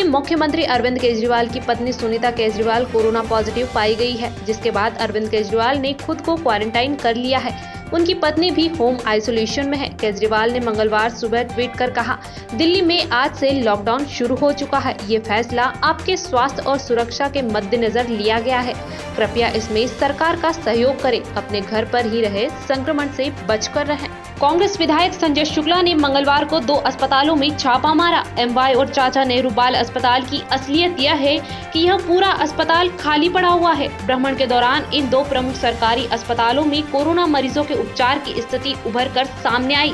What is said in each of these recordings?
मुख्यमंत्री अरविंद केजरीवाल की पत्नी सुनीता केजरीवाल कोरोना पॉजिटिव पाई गई है, जिसके बाद अरविंद केजरीवाल ने खुद को क्वारंटाइन कर लिया है। उनकी पत्नी भी होम आइसोलेशन में है। केजरीवाल ने मंगलवार सुबह ट्वीट कर कहा, दिल्ली में आज से लॉकडाउन शुरू हो चुका है। ये फैसला आपके स्वास्थ्य और सुरक्षा के मद्देनजर लिया गया है। कृपया इसमें सरकार का सहयोग करें, अपने घर पर ही रहे, संक्रमण से बचकर रहें। कांग्रेस विधायक संजय शुक्ला ने मंगलवार को 2 अस्पतालों में छापा मारा। एमवाई और चाचा नेहरू बाल अस्पताल की असलियत यह है कि यह पूरा अस्पताल खाली पड़ा हुआ है। भ्रमण के दौरान इन 2 प्रमुख सरकारी अस्पतालों में कोरोना मरीजों के उपचार की स्थिति उभर कर सामने आई।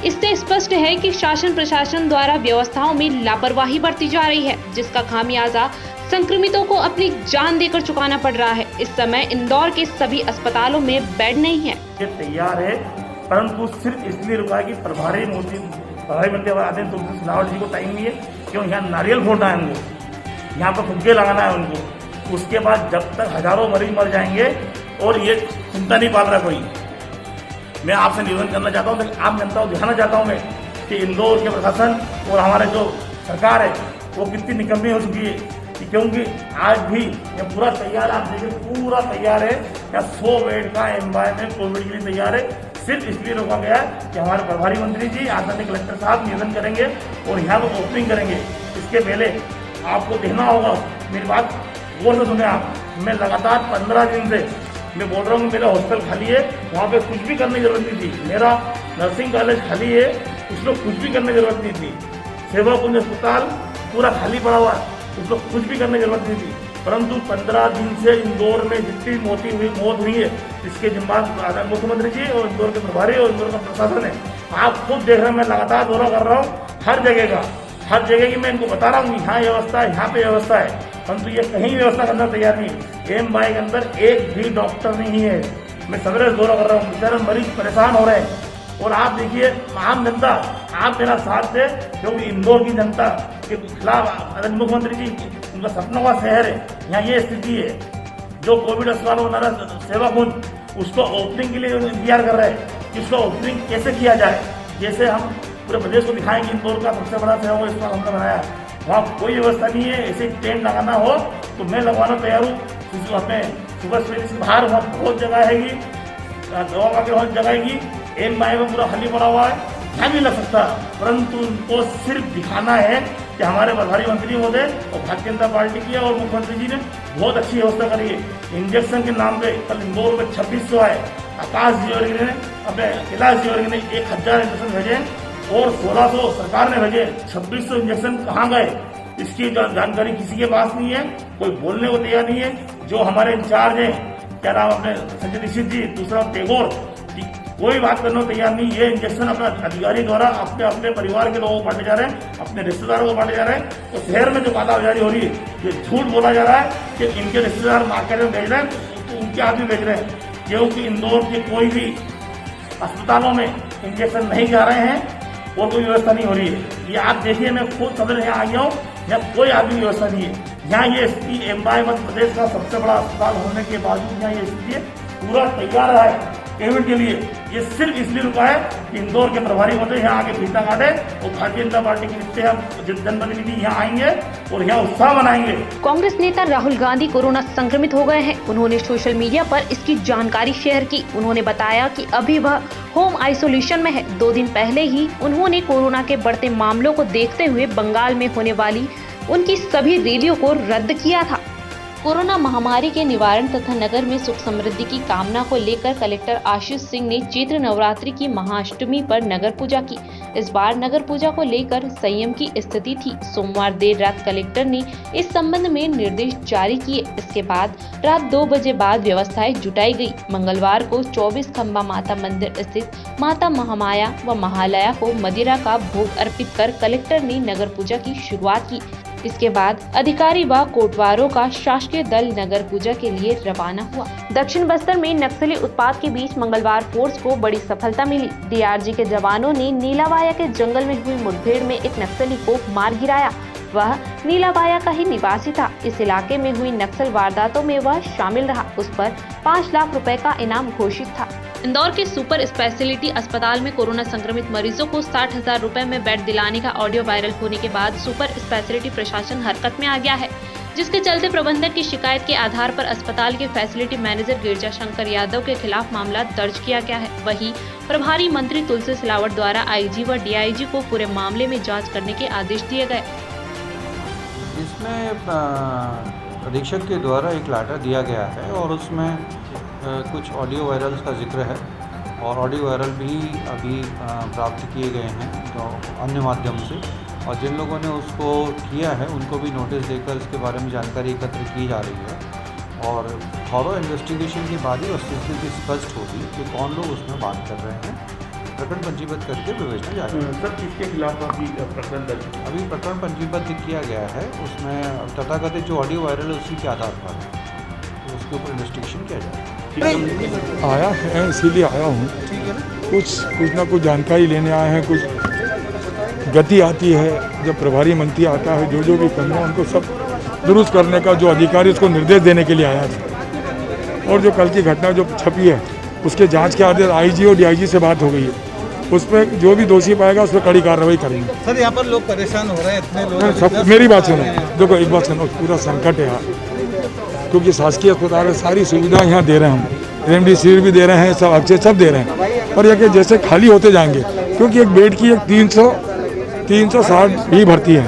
इससे स्पष्ट है कि शासन प्रशासन द्वारा व्यवस्थाओं में लापरवाही बरती जा रही है, जिसका खामियाजा संक्रमितों को अपनी जान देकर चुकाना पड़ रहा है। इस समय इंदौर के सभी अस्पतालों में बेड नहीं है। तैयार है, परंतु सिर्फ इसलिए रुका कि प्रभारी मंत्री आते हैं, तो सिलावट जी को टाइम नहीं है। क्यों? यहाँ नारियल फोड़ना है उनको, यहाँ पर फुग्गे लगाना है उनको। उसके बाद जब तक हजारों मरीज मर जाएंगे और ये चिंता नहीं पाल रहा कोई। मैं आपसे निवेदन करना चाहता हूँ, आम जनता को दिखाना चाहता हूँ मैं कि इंदौर के प्रशासन और हमारे जो सरकार है वो कितनी निकम्मी हो चुकी है। क्योंकि आज भी ये पूरा तैयार, आप देखिए पूरा तैयार है। यहाँ 100 बेड का एमवाई में कोविड के लिए तैयार है। सिर्फ इसलिए रोका गया कि हमारे प्रभारी मंत्री जी आदरणीय कलेक्टर साहब निवेदन करेंगे और यहाँ पर ओपनिंग करेंगे। इसके पहले आपको देखना होगा, मेरी बात गौर से सुने आप। मैं लगातार 15 दिन से मैं बोल रहा हूँ, मेरा हॉस्टल खाली है, वहाँ पे कुछ भी करने की जरूरत नहीं थी। मेरा नर्सिंग कॉलेज खाली है, उसमें कुछ भी करने की जरूरत नहीं थी। सेवा कुंज अस्पताल पूरा खाली पड़ा हुआ है, उसमें कुछ भी करने की जरूरत नहीं थी। परंतु 15 दिन से इंदौर में जितनी मौत हुई है, इसके जिम्मेदार मुख्यमंत्री जी और इंदौर के प्रभारी और इंदौर का प्रशासन है। आप खुद देख रहे हैं, मैं लगातार दौरा कर रहा हूँ हर जगह की मैं इनको बता रहा हूँ यहाँ व्यवस्था है, यहाँ पे व्यवस्था है, परंतु ये कहीं व्यवस्था करना तैयार नहीं। एमवाई के अंदर एक भी डॉक्टर नहीं है। मैं सवेरे दौरा कर रहा हूँ, बेचारे मरीज परेशान हो रहे हैं। और आप देखिए आम जनता, आप मेरा साथ दे, क्योंकि इंदौर की जनता के खिलाफ मुख्यमंत्री जी उनका सपनों का शहर है, यहाँ ये स्थिति है। जो कोविड अस्पताल बना रहा सेवा कुंज, उसको ओपनिंग के लिए इंतजार कर रहे हैं कि उसका ओपनिंग कैसे किया जाए। जैसे हम पूरे प्रदेश को दिखाएंगे इंदौर का सबसे बड़ा सेवा कुंज अस्पताल हमने बनाया, वहाँ कोई व्यवस्था नहीं है। ऐसे टेंट लगाना हो तो मैं लगवाना तैयार हूँ। अपने सुबह से बाहर वहाँ बहुत जगह हैगी, दवा का बहुत जगह हैगी। एमवाई में पूरा खाली पड़ा हुआ है, यहाँ भी लग सकता, परंतु उनको सिर्फ दिखाना है कि हमारे प्रभारी मंत्री महोदय और भारतीय जनता पार्टी की और मुख्यमंत्री जी ने बहुत अच्छी व्यवस्था करी है। इंजेक्शन के नाम पे कल इंदौर में 2600 आए। आकाश जी ने अपने कैलाश जी ने 1000 इंजेक्शन भेजे और 1600 सरकार ने भेजे। 2600 इंजेक्शन कहाँ गए, इसकी जानकारी किसी के पास नहीं है, कोई बोलने को तैयार नहीं है। जो हमारे इंचार्ज हैं, क्या नाम अपने संजय दीक्षित जी, दूसरा टैगोर, कोई बात करने को तैयार नहीं। ये इंजेक्शन अपना अधिकारी द्वारा अपने अपने परिवार के लोगों को बांटे जा रहे हैं, अपने रिश्तेदारों को बांटे जा रहे हैं। तो शहर में जो कालाबाजारी हो रही है, ये झूठ बोला जा रहा है कि इनके रिश्तेदार मार्केट में भेज रहे हैं, तो उनके आदमी भेज रहे हैं। क्योंकि इंदौर के कोई भी अस्पतालों में इंजेक्शन नहीं जा रहे हैं और कोई व्यवस्था नहीं हो रही है। ये आप देखिए, मैं खुद सवेरे यहाँ आई हूँ, यहाँ कोई आदमी व्यवस्था नहीं है। यहाँ ये स्थिति एमवाई मध्य प्रदेश का सबसे बड़ा अस्पताल होने के बावजूद यहाँ ये स्थिति है, पूरा तैयार रहा है कोविड के लिए। ये सिर्फ इसलिए रुका है कि इंदौर के प्रभारी मंत्री यहाँ आके फीता काटे और भारतीय जनता पार्टी की जितने हम जनप्रतिनिधि यहाँ आएंगे और यहाँ उत्साह मनाएंगे। कांग्रेस नेता राहुल गांधी कोरोना संक्रमित हो गए हैं। उन्होंने सोशल मीडिया पर इसकी जानकारी शेयर की। उन्होंने बताया कि अभी वह होम आइसोलेशन में है। 2 दिन पहले ही उन्होंने कोरोना के बढ़ते मामलों को देखते हुए बंगाल में होने वाली उनकी सभी रैलियों को रद्द किया था। कोरोना महामारी के निवारण तथा नगर में सुख समृद्धि की कामना को लेकर कलेक्टर आशीष सिंह ने चैत्र नवरात्रि की महाअष्टमी पर नगर पूजा की। इस बार नगर पूजा को लेकर संयम की स्थिति थी। सोमवार देर रात कलेक्टर ने इस संबंध में निर्देश जारी किए। इसके बाद रात 2 बजे बाद व्यवस्थाएं जुटाई गई। मंगलवार को 24 खंबा माता मंदिर स्थित माता महामाया व महालया को मदिरा का भोग अर्पित कर कलेक्टर ने नगर पूजा की शुरुआत की। इसके बाद अधिकारी व कोटवारों का शासकीय दल नगर पूजा के लिए रवाना हुआ। दक्षिण बस्तर में नक्सली उत्पात के बीच मंगलवार फोर्स को बड़ी सफलता मिली। डीआरजी के जवानों ने नीलावाया के जंगल में हुई मुठभेड़ में एक नक्सली को मार गिराया। वह नीलावाया का ही निवासी था। इस इलाके में हुई नक्सल वारदातों में वह शामिल रहा। उस पर 5 लाख रुपए का इनाम घोषित था। इंदौर के सुपर स्पेशलिटी अस्पताल में कोरोना संक्रमित मरीजों को 60,000 रुपए में बेड दिलाने का ऑडियो वायरल होने के बाद सुपर स्पेशलिटी प्रशासन हरकत में आ गया है, जिसके चलते प्रबंधक की शिकायत के आधार पर अस्पताल के फैसिलिटी मैनेजर गिरजा शंकर यादव के खिलाफ मामला दर्ज किया गया है। वहीं प्रभारी मंत्री तुलसी सिलावट द्वारा आईजी व डीआईजी को पूरे मामले में जाँच करने के आदेश दिए गए। इसमें अधीक्षक के द्वारा एक लेटर दिया गया है और उसमें कुछ ऑडियो वायरल्स का जिक्र है और ऑडियो वायरल भी अभी प्राप्त किए गए हैं तो अन्य माध्यम से, और जिन लोगों ने उसको किया है उनको भी नोटिस देकर इसके बारे में जानकारी एकत्र की जा रही है और थॉरो इन्वेस्टिगेशन के बाद ही वस्तुस्थिति स्पष्ट होगी कि कौन लोग उसमें बात कर रहे हैं। प्रकरण पंजीबद्ध करके विवेचना जारी है। सर, किसके खिलाफ अभी प्रकरण दर्ज? अभी प्रकरण पंजीबद्ध किया गया है, उसमें तथाकथित जो ऑडियो वायरल है उसी के आधार पर तो उसके ऊपर इन्वेस्टिगेशन किया जाएगा। आया है इसीलिए आया हूँ, कुछ ना कुछ जानकारी लेने आए हैं। कुछ गति आती है जब प्रभारी मंत्री आता है, जो भी करना है उनको सब दुरुस्त करने का जो अधिकारी उसको निर्देश देने के लिए आया था। और जो कल की घटना जो छपी है उसके जांच के आदेश आईजी और डीआईजी से बात हो गई है, उस पर जो भी दोषी पाएगा उस पर कड़ी कार्रवाई करेंगे। सर, यहाँ पर लोग परेशान हो रहे हैं, इतने लोग। सब मेरी बात सुनो, देखो एक बात सुनो, पूरा संकट है यहाँ, क्योंकि शासकीय अस्पताल में सारी सुविधा यहाँ दे रहे हैं, हम रेमडेसिविर भी दे रहे हैं, सब अच्छे सब दे रहे हैं, और ये जैसे खाली होते जाएंगे, क्योंकि एक बेड की एक 360 भी भर्ती है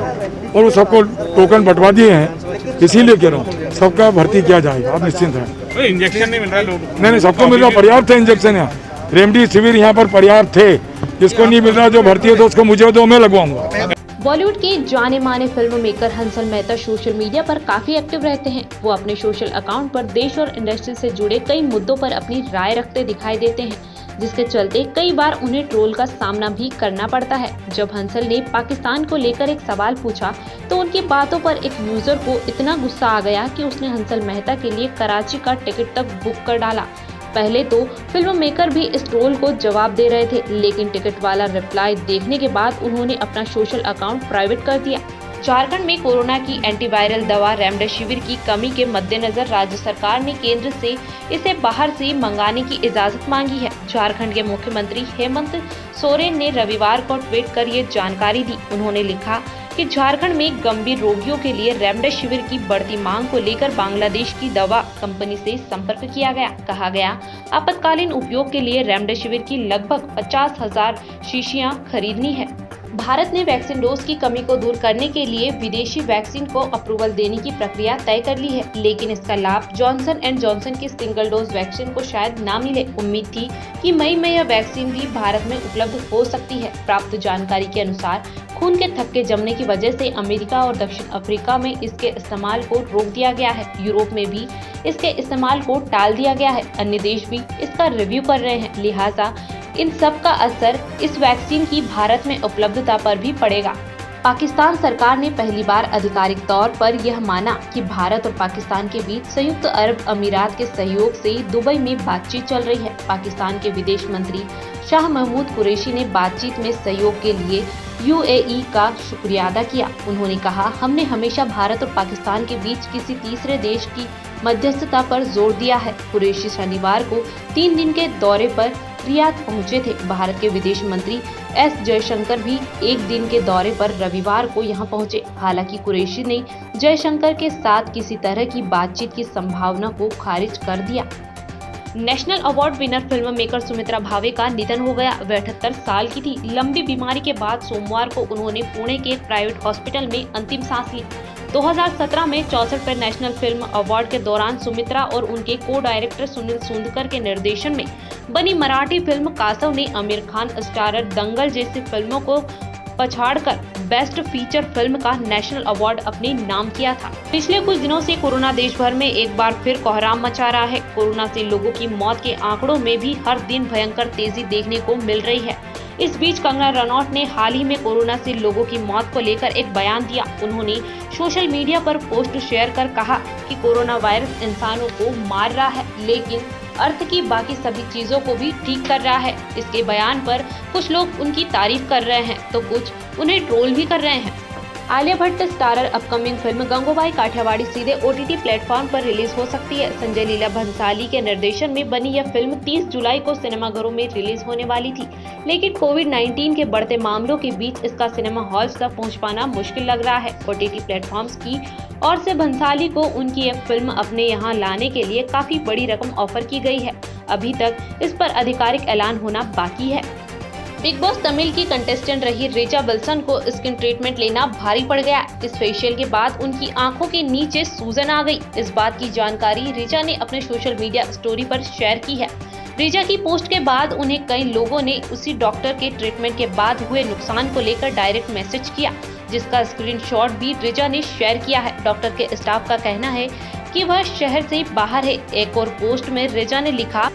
और वो सबको टोकन बंटवा दिए हैं, इसीलिए कह रहा हूँ सबका भर्ती किया जाएगा, आप निश्चिंत हैं। इंजेक्शन नहीं मिल रहा है लोग? नहीं, सबको मिल रहा, पर्याप्त है इंजेक्शन यहाँ, रेमडेसिविर यहाँ पर पर्याप्त थे, जिसको नहीं मिल रहा जो भर्ती है तो उसको मुझे दो, मैं लगवाऊंगा। बॉलीवुड के जाने माने film maker Hansal Mehta social media पर काफी एक्टिव रहते हैं। वो अपने सोशल अकाउंट पर देश और इंडस्ट्री से जुड़े कई मुद्दों पर अपनी राय रखते दिखाई देते हैं, जिसके चलते कई बार उन्हें ट्रोल का सामना भी करना पड़ता है। जब हंसल ने पाकिस्तान को लेकर एक सवाल पूछा तो उनकी बातों पर एक यूजर को इतना गुस्सा आ गया कि उसने हंसल मेहता के लिए कराची का टिकट तक बुक कर डाला। पहले तो फिल्म मेकर भी इस ट्रोल को जवाब दे रहे थे, लेकिन टिकट वाला रिप्लाई देखने के बाद उन्होंने अपना सोशल अकाउंट प्राइवेट कर दिया। झारखंड में कोरोना की एंटीवायरल दवा रेमडेसिविर की कमी के मद्देनजर राज्य सरकार ने केंद्र से इसे बाहर से मंगाने की इजाजत मांगी है। झारखंड के मुख्यमंत्री हेमंत सोरेन ने रविवार को ट्वीट कर ये जानकारी दी। उन्होंने लिखा कि झारखंड में गंभीर रोगियों के लिए रेमडेसिविर की बढ़ती मांग को लेकर बांग्लादेश की दवा कंपनी से संपर्क किया गया। कहा गया आपातकालीन उपयोग के लिए रेमडेसिविर की लगभग 50,000 शीशियां खरीदनी है। भारत ने वैक्सीन डोज की कमी को दूर करने के लिए विदेशी वैक्सीन को अप्रूवल देने की प्रक्रिया तय कर ली है, लेकिन इसका लाभ जॉनसन एंड जॉनसन की सिंगल डोज वैक्सीन को शायद ना मिले। उम्मीद थी कि मई में यह वैक्सीन भी भारत में उपलब्ध हो सकती है। प्राप्त जानकारी के अनुसार खून के थक्के जमने की वजह से अमेरिका और दक्षिण अफ्रीका में इसके इस्तेमाल को रोक दिया गया है। यूरोप में भी इसके इस्तेमाल को टाल दिया गया है। अन्य देश भी इसका रिव्यू कर रहे हैं, लिहाजा इन सब का असर इस वैक्सीन की भारत में उपलब्धता पर भी पड़ेगा। पाकिस्तान सरकार ने पहली बार आधिकारिक तौर पर यह माना कि भारत और पाकिस्तान के बीच संयुक्त अरब अमीरात के सहयोग से दुबई में बातचीत चल रही है। पाकिस्तान के विदेश मंत्री शाह महमूद कुरैशी ने बातचीत में सहयोग के लिए यूएई का शुक्रिया अदा किया। उन्होंने कहा, हमने हमेशा भारत और पाकिस्तान के बीच किसी तीसरे देश की मध्यस्थता पर जोर दिया है। कुरैशी शनिवार को 3 दिन के दौरे पर रियाद पहुंचे थे। भारत के विदेश मंत्री एस जयशंकर भी 1 दिन के दौरे पर रविवार को यहां पहुंचे। हालांकि कुरैशी ने जयशंकर के साथ किसी तरह की बातचीत की संभावना को खारिज कर दिया। National award winner film maker Sumitra Bhave का निधन हो गया। वह 78 साल की थी। लंबी बीमारी के बाद सोमवार को उन्होंने पुणे के एक प्राइवेट हॉस्पिटल में अंतिम सांस ली। 2017 में 64वें नेशनल फिल्म अवार्ड के दौरान सुमित्रा और उनके को डायरेक्टर सुनील सुंदकर के निर्देशन में बनी मराठी फिल्म कासव ने आमिर खान स्टारर दंगल जैसी फिल्मों को पछाड़कर बेस्ट फीचर फिल्म का नेशनल अवार्ड अपने नाम किया था। पिछले कुछ दिनों से कोरोना देश भर में एक बार फिर कोहराम मचा रहा है। कोरोना से लोगों की मौत के आंकड़ों में भी हर दिन भयंकर तेजी देखने को मिल रही है। इस बीच कंगना रनौत ने हाल ही में कोरोना से लोगों की मौत को लेकर एक बयान दिया। उन्होंने सोशल मीडिया पर पोस्ट शेयर कर कहा कि कोरोना वायरस इंसानों को मार रहा है, लेकिन अर्थ की बाकी सभी चीजों को भी ठीक कर रहा है। इसके बयान पर कुछ लोग उनकी तारीफ कर रहे हैं तो कुछ उन्हें ट्रोल भी कर रहे हैं। Alia Bhatt starrer upcoming film Gangubai Kathiawadi सीधे OTT प्लेटफॉर्म पर रिलीज हो सकती है। संजय लीला भंसाली के निर्देशन में बनी यह फिल्म 30 जुलाई को सिनेमाघरों में रिलीज होने वाली थी, लेकिन कोविड-19 के बढ़ते मामलों के बीच इसका सिनेमा हॉल्स तक पहुंच पाना मुश्किल लग रहा है। OTT प्लेटफॉर्म्स की ओर से भंसाली को उनकी यह फिल्म अपने यहाँ लाने के लिए काफी बड़ी रकम ऑफर की गई है। अभी तक इस पर आधिकारिक ऐलान होना बाकी है। बिग बॉस तमिल की कंटेस्टेंट रही रिचा विल्सन को स्किन ट्रीटमेंट लेना भारी पड़ गया। इस फेशियल के बाद उनकी आंखों के नीचे सूजन आ गई। इस बात की जानकारी रिचा ने अपने सोशल मीडिया स्टोरी पर शेयर की है। रिचा की पोस्ट के बाद उन्हें कई लोगों ने उसी डॉक्टर के ट्रीटमेंट के बाद हुए नुकसान को लेकर डायरेक्ट मैसेज किया, जिसका स्क्रीनशॉट भी रिचा ने शेयर किया है। डॉक्टर के स्टाफ का कहना है कि वह शहर से बाहर है। एक और पोस्ट में रिचा ने लिखा,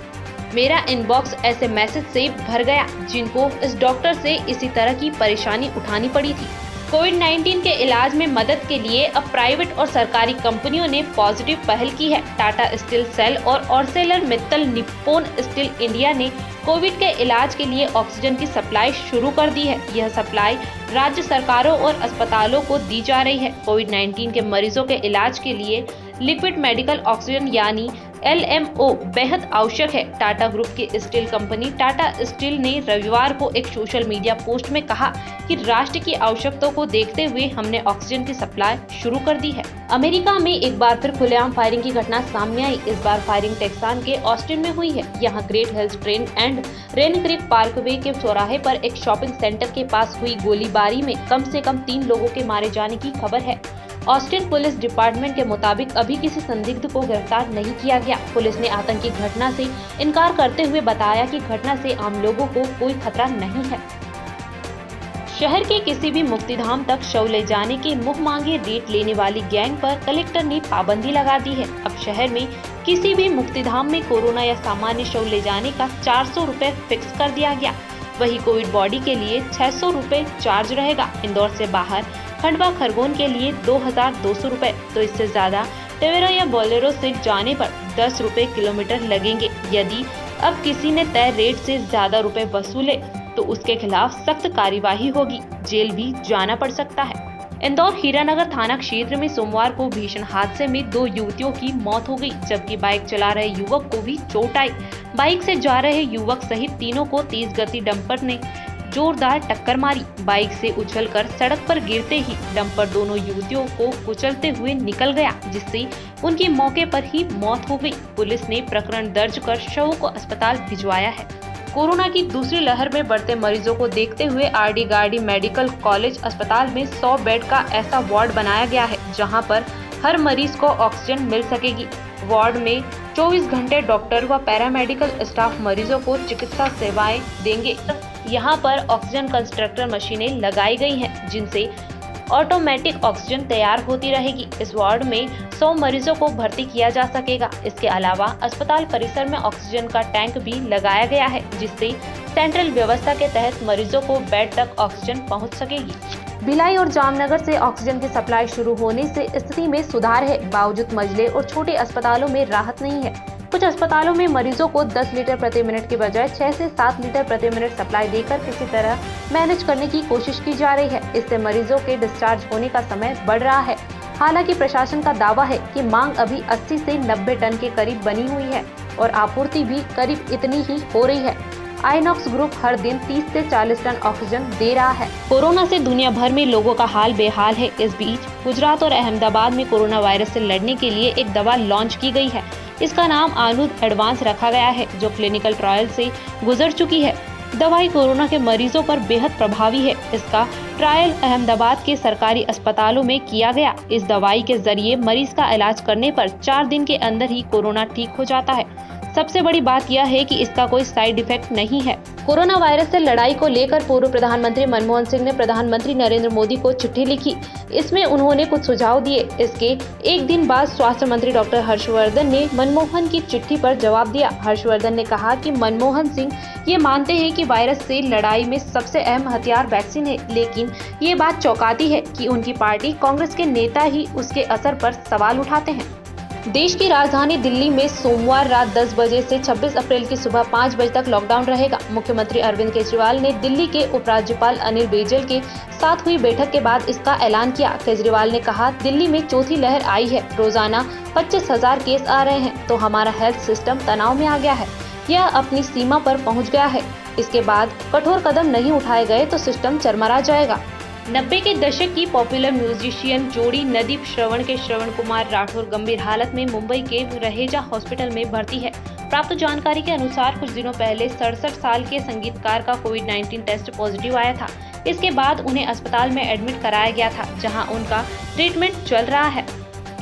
मेरा इनबॉक्स ऐसे मैसेज से भर गया जिनको इस डॉक्टर से इसी तरह की परेशानी उठानी पड़ी थी। कोविड-19 के इलाज में मदद के लिए अब प्राइवेट और सरकारी कंपनियों ने पॉजिटिव पहल की है। टाटा स्टील सेल और ऑर्सेलर मित्तल निप्पॉन स्टील इंडिया ने कोविड के इलाज के लिए ऑक्सीजन की सप्लाई शुरू कर दी है। यह सप्लाई राज्य सरकारों और अस्पतालों को दी जा रही है। कोविड-19 के मरीजों के इलाज के लिए लिक्विड मेडिकल ऑक्सीजन यानी LMO बेहद आवश्यक है। टाटा ग्रुप की स्टील कंपनी टाटा स्टील ने रविवार को एक सोशल मीडिया पोस्ट में कहा कि राष्ट्र की आवश्यकताओं को देखते हुए हमने ऑक्सीजन की सप्लाई शुरू कर दी है। अमेरिका में एक बार फिर खुलेआम फायरिंग की घटना सामने आई। इस बार फायरिंग टेक्सान के ऑस्टिन में हुई है। यहाँ great hills train and rain creek Parkway के चौराहे पर एक शॉपिंग सेंटर के पास हुई गोलीबारी में कम से कम 3 लोगों के मारे जाने की खबर है। ऑस्टिन पुलिस डिपार्टमेंट के मुताबिक अभी किसी संदिग्ध को गिरफ्तार नहीं किया गया। पुलिस ने आतंकी घटना से इनकार करते हुए बताया कि घटना से आम लोगों को कोई खतरा नहीं है। शहर के किसी भी मुक्तिधाम तक शव ले जाने के मुंह मांगे रेट लेने वाली गैंग पर कलेक्टर ने पाबंदी लगा दी है। अब शहर में किसी भी मुक्तिधाम में कोरोना या सामान्य शव ले जाने का 400 रुपए फिक्स कर दिया गया। वही कोविड बॉडी के लिए 600 रुपए चार्ज रहेगा। इंदौर से बाहर खंडवा खरगोन के लिए 2200 रुपए, तो इससे ज्यादा टवेरा या बोलेरो से जाने पर 10 रुपए किलोमीटर लगेंगे। यदि अब किसी ने तय रेट से ज्यादा रुपए वसूले तो उसके खिलाफ सख्त कार्यवाही होगी, जेल भी जाना पड़ सकता है। इंदौर हीरानगर थाना क्षेत्र में सोमवार को भीषण हादसे में 2 युवतियों की मौत हो गई, जबकि बाइक चला रहे युवक को भी चोट आई। बाइक से जा रहे युवक सहित तीनों को तेज गति डंपर ने जोरदार टक्कर मारी। बाइक से उछलकर सड़क पर गिरते ही डंपर दोनों युवतियों को कुचलते हुए निकल गया, जिससे उनकी मौके पर ही मौत हो गई। पुलिस ने प्रकरण दर्ज कर शवों को अस्पताल भिजवाया है। कोरोना की दूसरी लहर में बढ़ते मरीजों को देखते हुए RD गार्डी मेडिकल कॉलेज अस्पताल में 100 बेड का ऐसा वार्ड बनाया गया है, जहां पर हर मरीज को ऑक्सीजन मिल सकेगी। वार्ड में 24 घंटे डॉक्टर व पैरामेडिकल स्टाफ मरीजों को चिकित्सा सेवाएं देंगे। यहाँ पर ऑक्सीजन कंसंट्रेटर मशीनें लगाई गई हैं, जिनसे ऑटोमेटिक ऑक्सीजन तैयार होती रहेगी। इस वार्ड में 100 मरीजों को भर्ती किया जा सकेगा। इसके अलावा अस्पताल परिसर में ऑक्सीजन का टैंक भी लगाया गया है, जिससे सेंट्रल व्यवस्था के तहत मरीजों को बेड तक ऑक्सीजन पहुंच सकेगी। भिलाई और जामनगर से ऑक्सीजन की सप्लाई शुरू होने से स्थिति में सुधार है। बावजूद मझले और छोटे अस्पतालों में राहत नहीं है। कुछ अस्पतालों में मरीजों को 10 लीटर प्रति मिनट के बजाय 6 से 7 लीटर प्रति मिनट सप्लाई देकर किसी तरह मैनेज करने की कोशिश की जा रही है। इससे मरीजों के डिस्चार्ज होने का समय बढ़ रहा है। हालांकि प्रशासन का दावा है कि मांग अभी 80 से 90 टन के करीब बनी हुई है और आपूर्ति भी करीब इतनी ही हो रही है। आइनॉक्स ग्रुप हर दिन 30 से 40 टन ऑक्सीजन दे रहा है। कोरोना से दुनिया भर में लोगों का हाल बेहाल है। इस बीच गुजरात और अहमदाबाद में कोरोना वायरस से लड़ने के लिए एक दवा लॉन्च की गई है। इसका नाम आनूद एडवांस रखा गया है, जो क्लिनिकल ट्रायल से गुजर चुकी है। दवाई कोरोना के मरीजों पर बेहद प्रभावी है। इसका ट्रायल अहमदाबाद के सरकारी अस्पतालों में किया गया। इस दवाई के जरिए मरीज का इलाज करने पर 4 दिन के अंदर ही कोरोना ठीक हो जाता है। सबसे बड़ी बात यह है कि इसका कोई साइड इफेक्ट नहीं है। कोरोना वायरस से लड़ाई को लेकर पूर्व प्रधानमंत्री मनमोहन सिंह ने प्रधानमंत्री नरेंद्र मोदी को चिट्ठी लिखी। इसमें उन्होंने कुछ सुझाव दिए। इसके एक दिन बाद स्वास्थ्य मंत्री डॉक्टर हर्षवर्धन ने मनमोहन की चिट्ठी पर जवाब दिया। हर्षवर्धन ने कहा कि मनमोहन सिंह ये मानते हैं कि वायरस से लड़ाई में सबसे अहम हथियार वैक्सीन है, लेकिन ये बात चौंकाती है कि उनकी पार्टी कांग्रेस के नेता ही उसके असर पर सवाल उठाते हैं। देश की राजधानी दिल्ली में सोमवार रात 10 बजे से 26 अप्रैल की सुबह 5 बजे तक लॉकडाउन रहेगा। मुख्यमंत्री अरविंद केजरीवाल ने दिल्ली के उपराज्यपाल अनिल बैजल के साथ हुई बैठक के बाद इसका ऐलान किया। केजरीवाल ने कहा, दिल्ली में चौथी लहर आई है, रोजाना 25,000 केस आ रहे हैं, तो हमारा हेल्थ सिस्टम तनाव में आ गया है, यह अपनी सीमा पर पहुंच गया है। इसके बाद कठोर कदम नहीं उठाए गए तो सिस्टम चरमरा जाएगा। 90 के दशक की पॉपुलर म्यूजिशियन जोड़ी नदीप श्रवण के श्रवण कुमार राठौर गंभीर हालत में मुंबई के रहेजा हॉस्पिटल में भर्ती है। प्राप्त जानकारी के अनुसार कुछ दिनों पहले 67 साल के संगीतकार का कोविड-19 टेस्ट पॉजिटिव आया था। इसके बाद उन्हें अस्पताल में एडमिट कराया गया था, जहां उनका ट्रीटमेंट चल रहा है।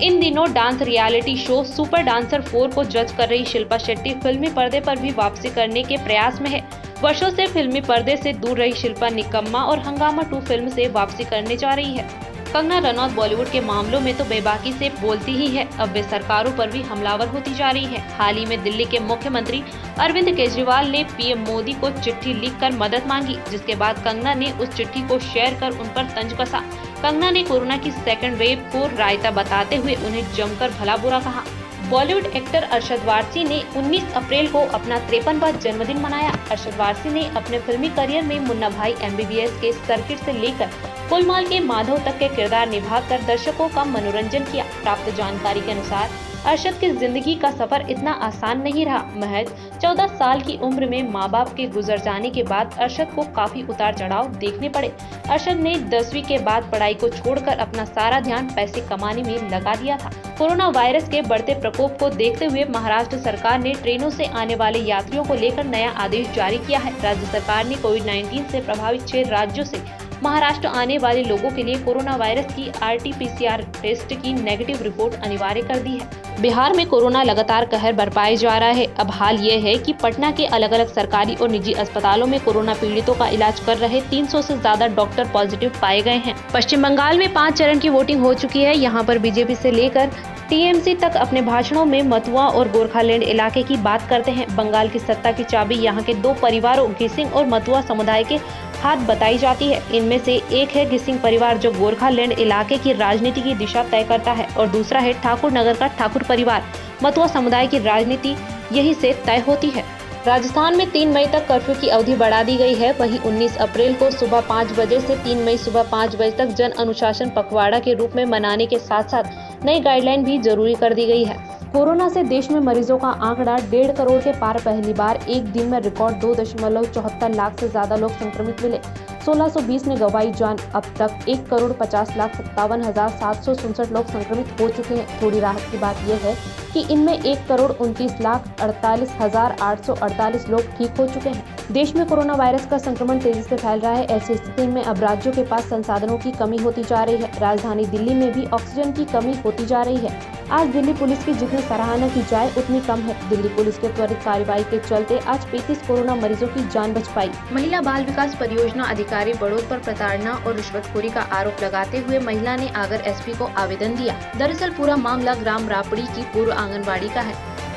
इन दिनों dance reality show super dancer 4 को जज कर रही शिल्पा शेट्टी फिल्मी पर्दे पर भी वापसी करने के प्रयास में है। वर्षों से फिल्मी पर्दे से दूर रही शिल्पा निकम्मा और हंगामा 2 फिल्म से वापसी करने जा रही है। कंगना रनौत बॉलीवुड के मामलों में तो बेबाकी से बोलती ही है, अब वे सरकारों पर भी हमलावर होती जा रही है। हाल ही में दिल्ली के मुख्यमंत्री अरविंद केजरीवाल ने पीएम मोदी को चिट्ठी लिखकर मदद मांगी, जिसके बाद कंगना ने उस चिट्ठी को शेयर कर उन पर तंज कसा। कंगना ने कोरोना की सेकंड वेव को रायता बताते हुए उन्हें जमकर भला बुरा कहा। बॉलीवुड एक्टर अरशद वारसी ने 19 अप्रैल को अपना 53वां जन्मदिन मनाया। अरशद वारसी ने अपने फिल्मी करियर में मुन्ना भाई MBBS के सर्किट से लेकर फुलमाल के माधव तक के किरदार निभाकर दर्शकों का मनोरंजन किया। प्राप्त जानकारी के अनुसार अरशद की जिंदगी का सफर इतना आसान नहीं रहा। महज 14 साल की उम्र में माँ बाप के गुजर जाने के बाद अरशद को काफी उतार चढ़ाव देखने पड़े। अरशद ने 10वीं के बाद पढ़ाई को छोड़कर अपना सारा ध्यान पैसे कमाने में लगा दिया था। कोरोना वायरस के बढ़ते प्रकोप को देखते हुए महाराष्ट्र सरकार ने ट्रेनों से आने वाले यात्रियों को लेकर नया आदेश जारी किया है। राज्य सरकार ने कोविड-19 से प्रभावित 6 राज्यों से महाराष्ट्र आने वाले लोगों के लिए कोरोना वायरस की RT-PCR टेस्ट की नेगेटिव रिपोर्ट अनिवार्य कर दी है। बिहार में कोरोना लगातार कहर बरपाए जा रहा है। अब हाल ये है कि पटना के अलग अलग सरकारी और निजी अस्पतालों में कोरोना पीड़ितों का इलाज कर रहे 300 से ज्यादा डॉक्टर पॉजिटिव पाए गए हैं। पश्चिम बंगाल में 5 चरण की वोटिंग हो चुकी है। यहाँ पर बीजेपी से लेकर TMC तक अपने भाषणों में मथुआ और गोरखालैंड इलाके की बात करते हैं। बंगाल की सत्ता की चाबी यहाँ के 2 परिवारों गिसिंग और मथुआ समुदाय के हाथ बताई जाती है। इनमें से एक है गिसिंग परिवार, जो गोरखालैंड इलाके की राजनीति की दिशा तय करता है, और दूसरा है ठाकुर नगर का ठाकुर परिवार। मथुआ समुदाय की राजनीति यही से तय होती है। राजस्थान में 3 मई तक कर्फ्यू की अवधि बढ़ा दी गई है। वहीं 19 अप्रैल को सुबह 5 बजे से 3 मई सुबह 5 बजे तक जन अनुशासन पखवाड़ा के रूप में मनाने के साथ साथ नई गाइडलाइन भी जरूरी कर दी गई है। कोरोना से देश में मरीजों का आंकड़ा 1.5 करोड़ के पार। पहली बार एक दिन में रिकॉर्ड 2.74 लाख से ज्यादा लोग संक्रमित मिले। 1620 ने गंवाई जान। अब तक 1,50,57,767 लोग संक्रमित हो चुके हैं। थोड़ी राहत की बात यह है कि इनमें 1,29,48,848 लोग ठीक हो चुके हैं। देश में कोरोना वायरस का संक्रमण तेजी से फैल रहा है। ऐसी स्थिति में अब राज्यों के पास संसाधनों की कमी होती जा रही है। राजधानी दिल्ली में भी ऑक्सीजन की कमी होती जा रही है। आज दिल्ली पुलिस की जितनी सराहना की जाए उतनी कम है। दिल्ली पुलिस के त्वरित कार्रवाई के चलते आज 35 कोरोना मरीजों की जान बच पाई। महिला बाल विकास परियोजना अधिकारी बड़ौद पर प्रताड़ना और रिश्वतखोरी का आरोप लगाते हुए महिला ने आगर SP को आवेदन दिया। दरअसल पूरा मामला ग्राम रापड़ी की पूर्व आंगनबाड़ी का है,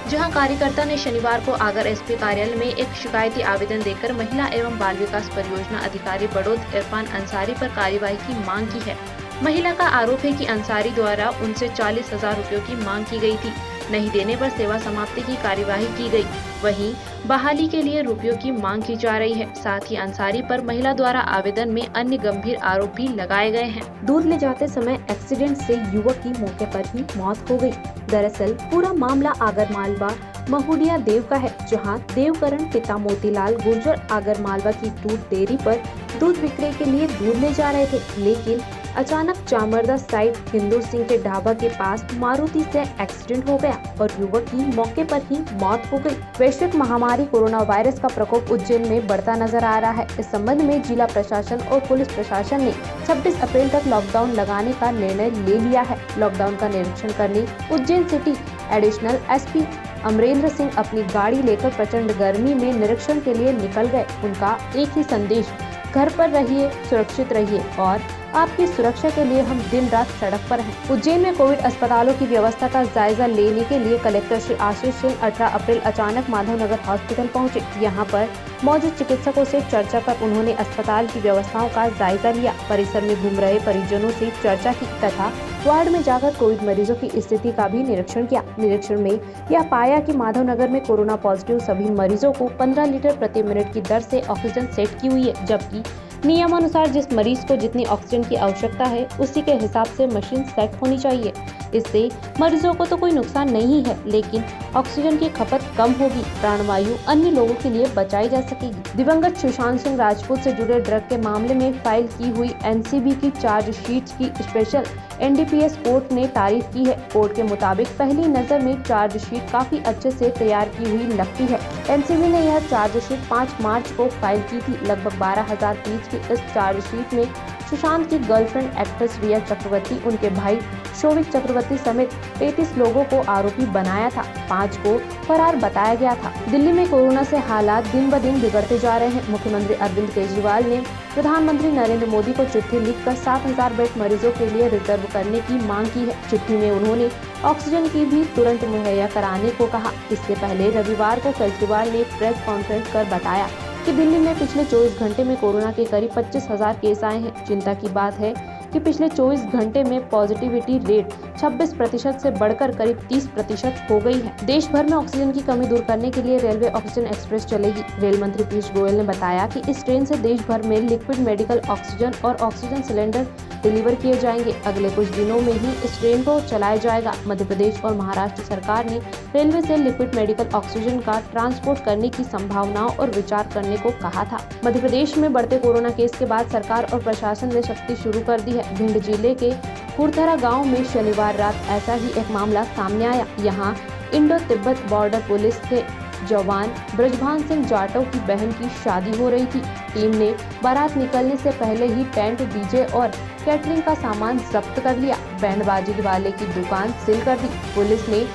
जहां कार्यकर्ता ने शनिवार को आगर SP कार्यालय में एक शिकायती आवेदन देकर महिला एवं बाल विकास परियोजना अधिकारी बड़ौद इरफान अंसारी पर कार्रवाई की मांग की है। महिला का आरोप है कि अंसारी द्वारा उनसे 40,000 रुपयों की मांग की गई थी। नहीं देने पर सेवा समाप्ति की कार्यवाही की गई। वहीं बहाली के लिए रुपयों की मांग की जा रही है। साथ ही अंसारी पर महिला द्वारा आवेदन में अन्य गंभीर आरोप भी लगाए गए हैं। दूध ले जाते समय एक्सीडेंट से युवक की मौके पर ही मौत हो गई। दरअसल पूरा मामला आगरमालवा महुडिया देव का है, जहां देवकरण पिता मोतीलाल गुर्जर आगरमालवा की दूध डेयरी पर दूध विक्रय के लिए दूध ले जा रहे थे, लेकिन अचानक चामरदा साइड हिंदू सिंह के ढाबा के पास मारुति से एक्सीडेंट हो गया और युवक की मौके पर ही मौत हो गई। वैश्विक महामारी कोरोना वायरस का प्रकोप उज्जैन में बढ़ता नजर आ रहा है। इस संबंध में जिला प्रशासन और पुलिस प्रशासन ने 26 अप्रैल तक लॉकडाउन लगाने का निर्णय ले लिया है। लॉकडाउन का निरीक्षण करने Ujjain city additional SP Amrendra Singh अपनी गाड़ी लेकर प्रचंड गर्मी में निरीक्षण के लिए निकल गए। उनका एक ही संदेश, घर पर रहिए, सुरक्षित रहिए और आपकी सुरक्षा के लिए हम दिन रात सड़क पर हैं। उज्जैन में कोविड अस्पतालों की व्यवस्था का जायजा लेने के लिए कलेक्टर श्री आशीष सिंह 18 अप्रैल अचानक माधवनगर हॉस्पिटल पहुंचे। यहां पर मौजूद चिकित्सकों से चर्चा कर उन्होंने अस्पताल की व्यवस्थाओं का जायजा लिया। परिसर में घूम रहे परिजनों से चर्चा की तथा वार्ड में जाकर कोविड मरीजों की स्थिति का भी निरीक्षण किया। निरीक्षण में यह पाया कि माधवनगर में कोरोना पॉजिटिव सभी मरीजों को 15 लीटर प्रति मिनट की दर से ऑक्सीजन सेट की हुई है, जबकि नियमानुसार जिस मरीज को जितनी ऑक्सीजन की आवश्यकता है उसी के हिसाब से मशीन सेट होनी चाहिए। इससे मरीजों को तो कोई नुकसान नहीं है, लेकिन ऑक्सीजन की खपत कम होगी, प्राणवायु अन्य लोगों के लिए बचाई जा सकेगी। दिवंगत सुशांत सिंह राजपूत से जुड़े ड्रग के मामले में फाइल की हुई एनसीबी की चार्जशीट की स्पेशल एनडीपीएस कोर्ट ने तारीफ की है। कोर्ट के मुताबिक पहली नजर में चार्जशीट काफी अच्छे से तैयार की हुई लगती है। एनसीबी ने यह चार्जशीट 5 मार्च को फाइल की थी। लगभग 12,000 पेज की इस चार्जशीट में सुशांत की गर्लफ्रेंड एक्ट्रेस रिया चक्रवर्ती, उनके भाई शोविक चक्रवर्ती समेत 33 लोगों को आरोपी बनाया था। 5 को फरार बताया गया था। दिल्ली में कोरोना से हालात दिन ब दिन बिगड़ते जा रहे हैं। मुख्यमंत्री अरविंद केजरीवाल ने प्रधानमंत्री नरेंद्र मोदी को चिट्ठी लिखकर 7,000 बेड मरीजों के लिए रिजर्व करने की मांग की है। चिट्ठी में उन्होंने ऑक्सीजन की भी तुरंत मुहैया कराने को कहा। इससे पहले रविवार को केजरीवाल ने प्रेस कॉन्फ्रेंस कर बताया कि दिल्ली में पिछले 24 घंटे में कोरोना के करीब 25,000 केस आए हैं। चिंता की बात है कि पिछले 24 घंटे में पॉजिटिविटी रेट 26% से बढ़कर करीब 30% हो गई है। देश भर में ऑक्सीजन की कमी दूर करने के लिए रेलवे ऑक्सीजन एक्सप्रेस चलेगी। रेल मंत्री पीयूष गोयल ने बताया कि इस ट्रेन से देश भर में लिक्विड मेडिकल ऑक्सीजन और ऑक्सीजन सिलेंडर डिलीवर किए जाएंगे। अगले कुछ दिनों में ही इस ट्रेन को चलाया जाएगा। मध्य प्रदेश और महाराष्ट्र सरकार ने रेलवे से लिक्विड मेडिकल ऑक्सीजन का ट्रांसपोर्ट करने की संभावनाओं और विचार करने को कहा था। मध्य प्रदेश में बढ़ते कोरोना केस के बाद सरकार और प्रशासन ने सख्ती शुरू कर दी है। भिंड जिले के खुरथरा गांव में शनिवार रात ऐसा ही एक मामला सामने आया। यहां इंडो तिब्बत बॉर्डर पुलिस के जवान ब्रजभान सिंह जाटव की बहन की शादी हो रही थी। टीम ने बारात निकलने से पहले ही टेंट, डीजे और कैटरिंग का सामान जब्त कर लिया। बैंडबाजी वाले की दुकान सील कर दी। पुलिस ने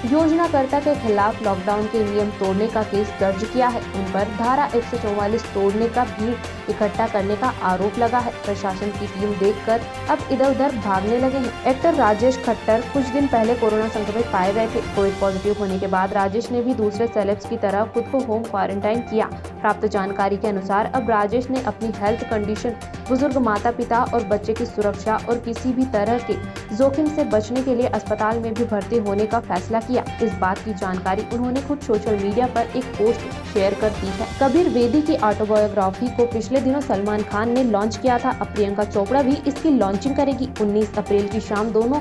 योजनाकर्ता के खिलाफ लॉकडाउन के नियम तोड़ने का केस दर्ज किया है। उन पर धारा 144 तोड़ने का, भीड़ इकट्ठा करने का आरोप लगा है। प्रशासन की टीम देखकर अब इधर उधर भागने लगे हैं। एक्टर राजेश खट्टर कुछ दिन पहले कोरोना संक्रमित पाए गए थे। कोविड पॉजिटिव होने के बाद राजेश ने भी दूसरे सेलेब्स की तरह खुद को होम क्वारंटाइन किया। प्राप्त जानकारी के अनुसार अब राजेश ने अपनी हेल्थ कंडीशन, बुजुर्ग माता पिता और बच्चे की सुरक्षा और किसी भी तरह के जोखिम से बचने के लिए अस्पताल में भी भर्ती होने का फैसला किया। इस बात की जानकारी उन्होंने खुद सोशल मीडिया पर एक पोस्ट शेयर कर दी है। कबीर वेदी की ऑटोबायोग्राफी को पिछले दिनों सलमान खान ने लॉन्च किया था। अब प्रियंका चोपड़ा भी इसकी लॉन्चिंग करेगी। 19 अप्रैल की शाम दोनों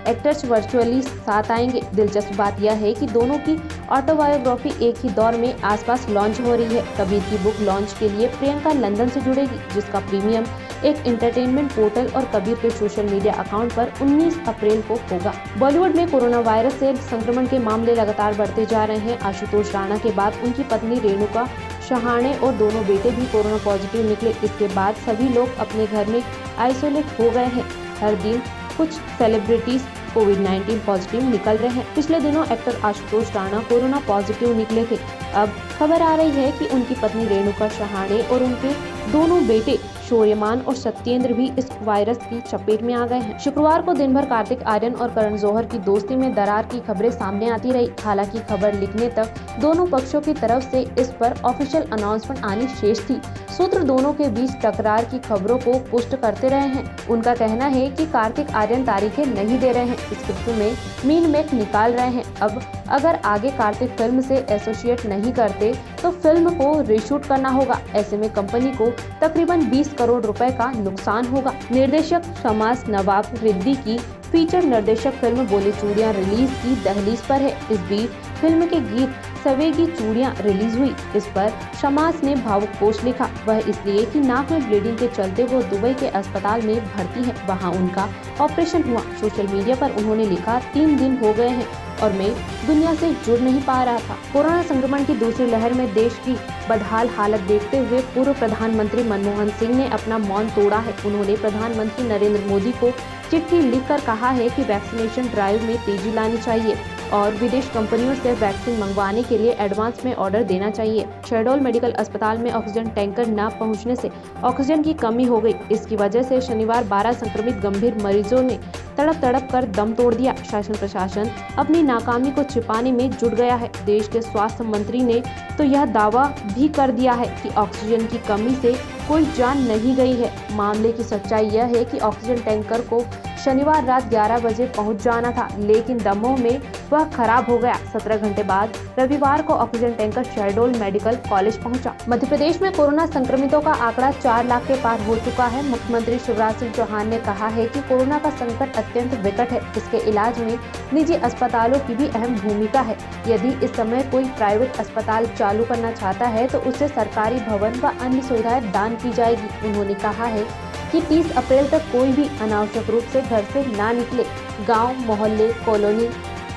एक्टर्स वर्चुअली साथ आएंगे। दिलचस्प बात यह है कि दोनों की ऑटोबायोग्राफी एक ही दौर में आसपास लॉन्च हो रही है। कबीर की बुक लॉन्च के लिए प्रियंका लंदन से जुड़ेगी, जिसका प्रीमियम एक एंटरटेनमेंट पोर्टल और कबीर के सोशल मीडिया अकाउंट पर 19 अप्रैल को होगा। बॉलीवुड में कोरोना वायरस से संक्रमण के मामले लगातार बढ़ते जा रहे हैं। आशुतोष राणा के बाद उनकी पत्नी रेणुका शहाणे और दोनों बेटे भी कोरोना पॉजिटिव निकले। इसके बाद सभी लोग अपने घर में आइसोलेट हो गए हैं। हर दिन कुछ सेलिब्रिटीज कोविड-19 पॉजिटिव निकल रहे हैं। पिछले दिनों actor Ashutosh Rana corona positive निकले थे। अब खबर आ रही है कि उनकी पत्नी रेणुका शहाणे और उनके दोनों बेटे शौर्यमान और सत्येंद्र भी इस वायरस की चपेट में आ गए हैं। शुक्रवार को दिन भर कार्तिक आर्यन और करण जौहर की दोस्ती में दरार की खबरें सामने आती रही। हालांकि खबर लिखने तक दोनों पक्षों की तरफ से इस पर ऑफिशियल अनाउंसमेंट आनी शेष थी। सूत्र दोनों के बीच टकरार की खबरों को पुष्ट करते रहे हैं। उनका कहना है कि कार्तिक आर्यन तारीखें नहीं दे रहे हैं, स्क्रिप्ट में मीन मेक निकाल रहे हैं। अब अगर आगे कार्तिक फिल्म से एसोसिएट नहीं करते तो फिल्म को रीशूट करना होगा। ऐसे में कंपनी को तकरीबन 20 करोड़ रुपए का नुकसान होगा। निर्देशक शमास नवाब रिद्दी की फीचर निर्देशक फिल्म बोले चूड़ियां रिलीज की दहलीज पर है। इस बीच फिल्म के गीत सवेगी चूड़ियां रिलीज हुई। इस पर शमास ने भावुक पोस्ट लिखा। वह इसलिए कि नाक में ब्लीडिंग के चलते वो दुबई के अस्पताल में भर्ती है, वहां उनका ऑपरेशन हुआ। सोशल मीडिया पर उन्होंने लिखा, 3 दिन हो गए हैं और मैं दुनिया से जुड़ नहीं पा रहा था। कोरोना संक्रमण की दूसरी लहर में देश की बदहाल हालत देखते हुए पूर्व प्रधानमंत्री मनमोहन सिंह ने अपना मौन तोड़ा है। उन्होंने प्रधानमंत्री नरेंद्र मोदी को चिट्ठी लिखकर कहा है कि वैक्सीनेशन ड्राइव में तेजी लानी चाहिए और विदेश कंपनियों से वैक्सीन मंगवाने के लिए एडवांस में ऑर्डर देना चाहिए। शहडोल मेडिकल अस्पताल में ऑक्सीजन टैंकर न पहुंचने से ऑक्सीजन की कमी हो गई। इसकी वजह से शनिवार 12 संक्रमित गंभीर मरीजों ने तड़प कर दम तोड़ दिया। शासन प्रशासन अपनी नाकामी को छिपाने में जुट गया है। देश के स्वास्थ्य मंत्री ने तो यह दावा भी कर दिया है कि ऑक्सीजन की कमी से कोई जान नहीं गई है। मामले की सच्चाई यह है कि ऑक्सीजन टैंकर को शनिवार रात 11 बजे पहुंच जाना था, लेकिन दमोह में वह खराब हो गया। 17 घंटे बाद रविवार को oxygen tanker Shahdol medical college पहुंचा। मध्य प्रदेश में कोरोना संक्रमितों का आंकड़ा 4 लाख के पार हो चुका है। मुख्यमंत्री शिवराज सिंह चौहान ने कहा है कि कोरोना का संकट अत्यंत विकट है। इसके इलाज में निजी अस्पतालों की भी अहम भूमिका है। यदि इस समय कोई प्राइवेट अस्पताल चालू करना चाहता है तो उसे सरकारी भवन व अन्य सुविधाएं दान की जाएगी। उन्होंने कहा है कि 30 अप्रैल तक कोई भी अनावश्यक रूप से घर से ना निकले। गांव, मोहल्ले, कॉलोनी,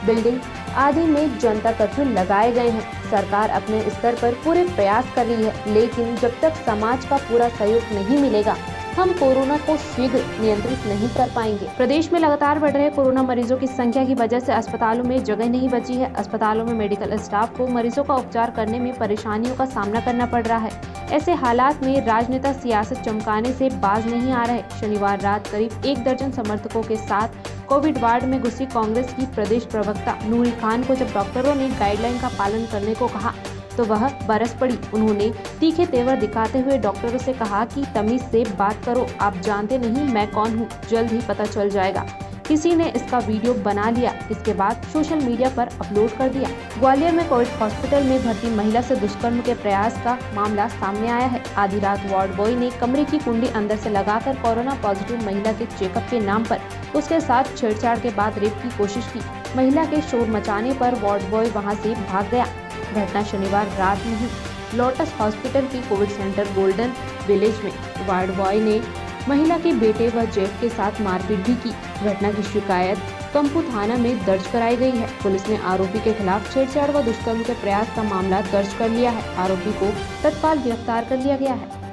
बिल्डिंग आदि में जनता कर्फ्यू लगाए गए हैं। सरकार अपने स्तर पर पूरे प्रयास कर रही है, लेकिन जब तक समाज का पूरा सहयोग नहीं मिलेगा हम कोरोना को शीघ्र नियंत्रित नहीं कर पाएंगे। प्रदेश में लगातार बढ़ रहे कोरोना मरीजों की संख्या की वजह से अस्पतालों में जगह नहीं बची है। अस्पतालों में मेडिकल स्टाफ को मरीजों का उपचार करने में परेशानियों का सामना करना पड़ रहा है। ऐसे हालात में राजनेता सियासत चमकाने से बाज नहीं आ रहे। शनिवार रात करीब 1 दर्जन समर्थकों के साथ कोविड वार्ड में घुसी कांग्रेस की प्रदेश प्रवक्ता नूरी खान को जब डॉक्टरों ने गाइडलाइन का पालन करने को कहा तो वह बरस पड़ी। उन्होंने तीखे तेवर दिखाते हुए डॉक्टरों से कहा कि तमीज से बात करो, आप जानते नहीं मैं कौन हूँ, जल्द ही पता चल जाएगा। किसी ने इसका वीडियो बना लिया, इसके बाद सोशल मीडिया पर अपलोड कर दिया। ग्वालियर में कोविड हॉस्पिटल में भर्ती महिला से दुष्कर्म के प्रयास का मामला सामने आया है। आधी रात वार्ड बॉय ने कमरे की कुंडी अंदर से लगाकर कोरोना पॉजिटिव महिला के चेकअप के नाम पर उसके साथ छेड़छाड़ के बाद रेप की कोशिश की। महिला के शोर मचाने पर वार्ड बॉय वहां से भाग गया। घटना शनिवार रात में हुई। लोटस हॉस्पिटल की कोविड सेंटर गोल्डन विलेज में वार्ड बॉय ने महिला के बेटे व जेठ के साथ मारपीट भी की। घटना की शिकायत कंपू थाना में दर्ज कराई गई है। पुलिस ने आरोपी के खिलाफ छेड़छाड़ व दुष्कर्म के प्रयास का मामला दर्ज कर लिया है। आरोपी को तत्काल गिरफ्तार कर लिया गया है।